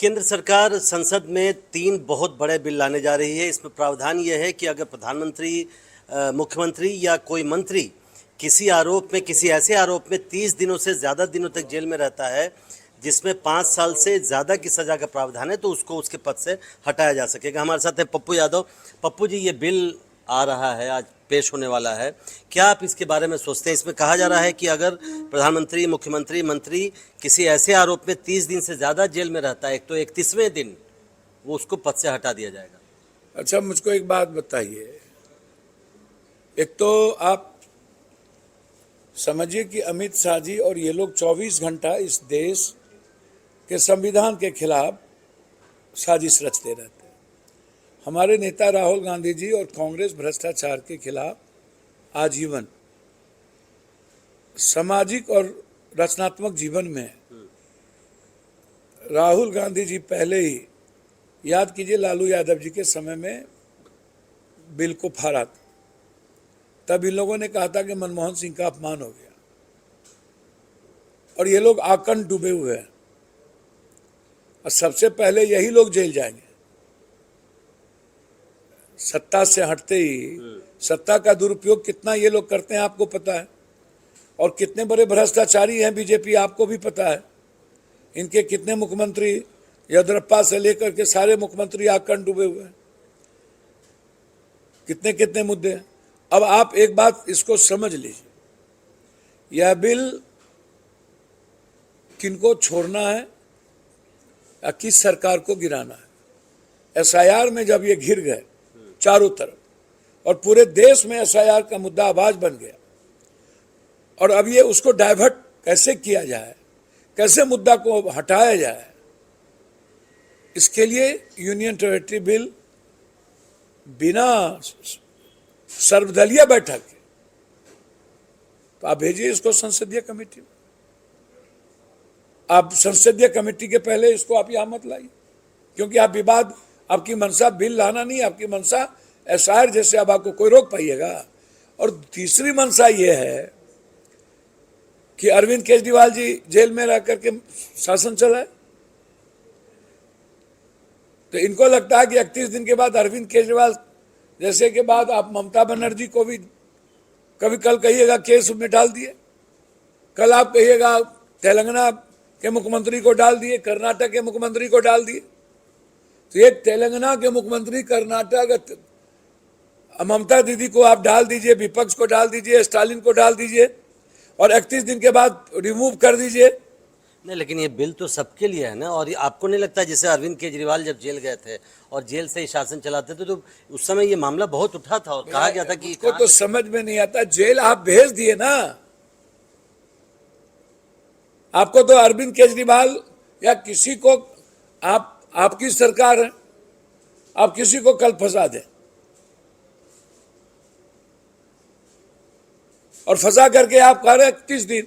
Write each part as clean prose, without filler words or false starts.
केंद्र सरकार संसद में 3 बहुत बड़े बिल लाने जा रही है। इसमें प्रावधान यह है कि अगर प्रधानमंत्री, मुख्यमंत्री या कोई मंत्री किसी ऐसे आरोप में 30 दिनों से ज़्यादा दिनों तक जेल में रहता है, जिसमें 5 साल से ज़्यादा की सज़ा का प्रावधान है, तो उसको उसके पद से हटाया जा सकेगा। हमारे साथ हैं पप्पू यादव। पप्पू जी, ये बिल आ रहा है, आज पेश होने वाला है, क्या आप इसके बारे में सोचते हैं? इसमें कहा जा रहा है कि अगर प्रधानमंत्री, मुख्यमंत्री, मंत्री किसी ऐसे आरोप में 30 दिन से ज़्यादा जेल में रहता है, तो 31वें दिन वो उसको पद से हटा दिया जाएगा। अच्छा, मुझको एक बात बताइए। एक तो आप समझिए कि अमित शाह जी और ये लोग 24 घंटा इस देश के संविधान के खिलाफ साजिश रचते रहते हैं। हमारे नेता राहुल गांधी जी और कांग्रेस भ्रष्टाचार के खिलाफ आजीवन सामाजिक और रचनात्मक जीवन में राहुल गांधी जी पहले ही, याद कीजिए, लालू यादव जी के समय में बिल को फाड़ा था। तब इन लोगों ने कहा था कि मनमोहन सिंह का अपमान हो गया, और ये लोग आकंठ डूबे हुए हैं, और सबसे पहले यही लोग जेल जाएंगे। सत्ता से हटते ही सत्ता का दुरुपयोग कितना ये लोग करते हैं आपको पता है, और कितने बड़े भ्रष्टाचारी हैं बीजेपी आपको भी पता है। इनके कितने मुख्यमंत्री, येदियुरप्पा से लेकर के सारे मुख्यमंत्री आकंठ डूबे हुए हैं। कितने कितने मुद्दे हैं। अब आप एक बात इसको समझ लीजिए, यह बिल किनको छोड़ना है या किस सरकार को गिराना है। एसआईआर में जब ये घिर गए चारों तरफ, और पूरे देश में एसआईआर का मुद्दा आवाज बन गया, और अब ये उसको डाइवर्ट कैसे किया जाए, कैसे मुद्दा को हटाया जाए, इसके लिए यूनियन टेरिटरी बिल बिना सर्वदलीय बैठक के, तो आप भेजिए इसको संसदीय कमेटी में। आप संसदीय कमेटी के पहले इसको आप यहां मत लाइए, क्योंकि आप विवाद, आपकी मंशा बिल लाना नहीं, आपकी मंशा एसआईआर जैसे अब आपको कोई रोक पाइएगा। और तीसरी मंशा ये है कि अरविंद केजरीवाल जी जेल में रह करके शासन चलाए, तो इनको लगता है कि 31 दिन के बाद अरविंद केजरीवाल जैसे के बाद आप ममता बनर्जी को भी कभी कल कहिएगा केस में डाल दिए, कल आप कहिएगा तेलंगाना के मुख्यमंत्री को डाल दिए, कर्नाटक के मुख्यमंत्री को डाल दिए। तो ये तेलंगाना के मुख्यमंत्री, कर्नाटक, ममता दीदी को आप डाल दीजिए, विपक्ष को डाल दीजिए, स्टालिन को डाल दीजिए, और 31 दिन के बाद रिमूव कर दीजिए। नहीं, लेकिन ये बिल तो सबके लिए है ना। और ये आपको नहीं लगता, जैसे अरविंद केजरीवाल जब जेल गए थे और जेल से ही शासन चलाते थे, तो उस समय ये मामला बहुत उठा था और कहा गया था कि को तो समझ में नहीं आता। जेल आप भेज दिए ना, आपको तो अरविंद केजरीवाल या किसी को, आपकी सरकार है, आप किसी को कल फंसा दें, और फंसा करके आप कह रहे 31 दिन,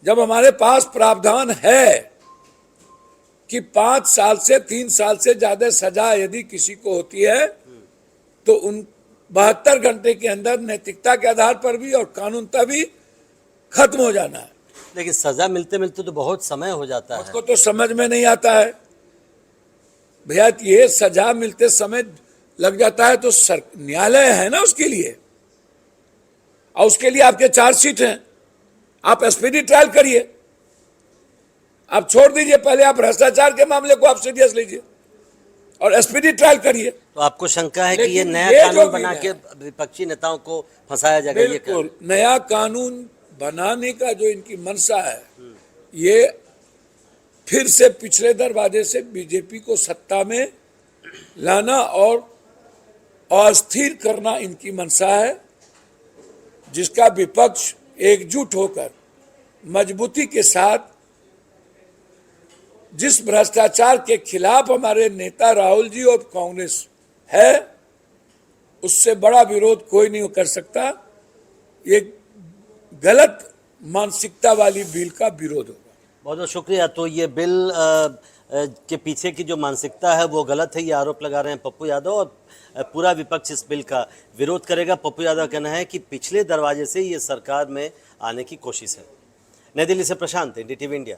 जब हमारे पास प्रावधान है कि 5 साल से 3 साल से ज्यादा सजा यदि किसी को होती है, तो उन 72 घंटे के अंदर नैतिकता के आधार पर भी और कानूनता भी खत्म हो जाना है। लेकिन सजा मिलते मिलते तो बहुत समय हो जाता है। उसको तो समझ में नहीं आता है भैया, ये सजा मिलते समय लग जाता है, तो न्यायालय है ना उसके लिए, और उसके लिए आपके चार्जशीट हैं। आप स्पीडी ट्रायल करिए, आप छोड़ दीजिए, पहले आप भ्रष्टाचार के मामले को आप सीरियस लीजिए और स्पीडी ट्रायल करिए। तो आपको शंका है कि ये नया कानून बना के विपक्षी नेताओं को फंसाया जाएगा? बिल्कुल, नया कानून बनाने का जो इनकी मंशा है, ये फिर से पिछले दरवाजे से बीजेपी को सत्ता में लाना और अस्थिर करना इनकी मंशा है, जिसका विपक्ष एकजुट होकर मजबूती के साथ, जिस भ्रष्टाचार के खिलाफ हमारे नेता राहुल जी और कांग्रेस है, उससे बड़ा विरोध कोई नहीं कर सकता। ये गलत मानसिकता वाली बिल का विरोध होगा। बहुत बहुत शुक्रिया। तो ये बिल के पीछे की जो मानसिकता है वो गलत है, ये आरोप लगा रहे हैं पप्पू यादव, और पूरा विपक्ष इस बिल का विरोध करेगा। पप्पू यादव का कहना है कि पिछले दरवाजे से ये सरकार में आने की कोशिश है। नई दिल्ली से प्रशांत, एनडीटीवी इंडिया।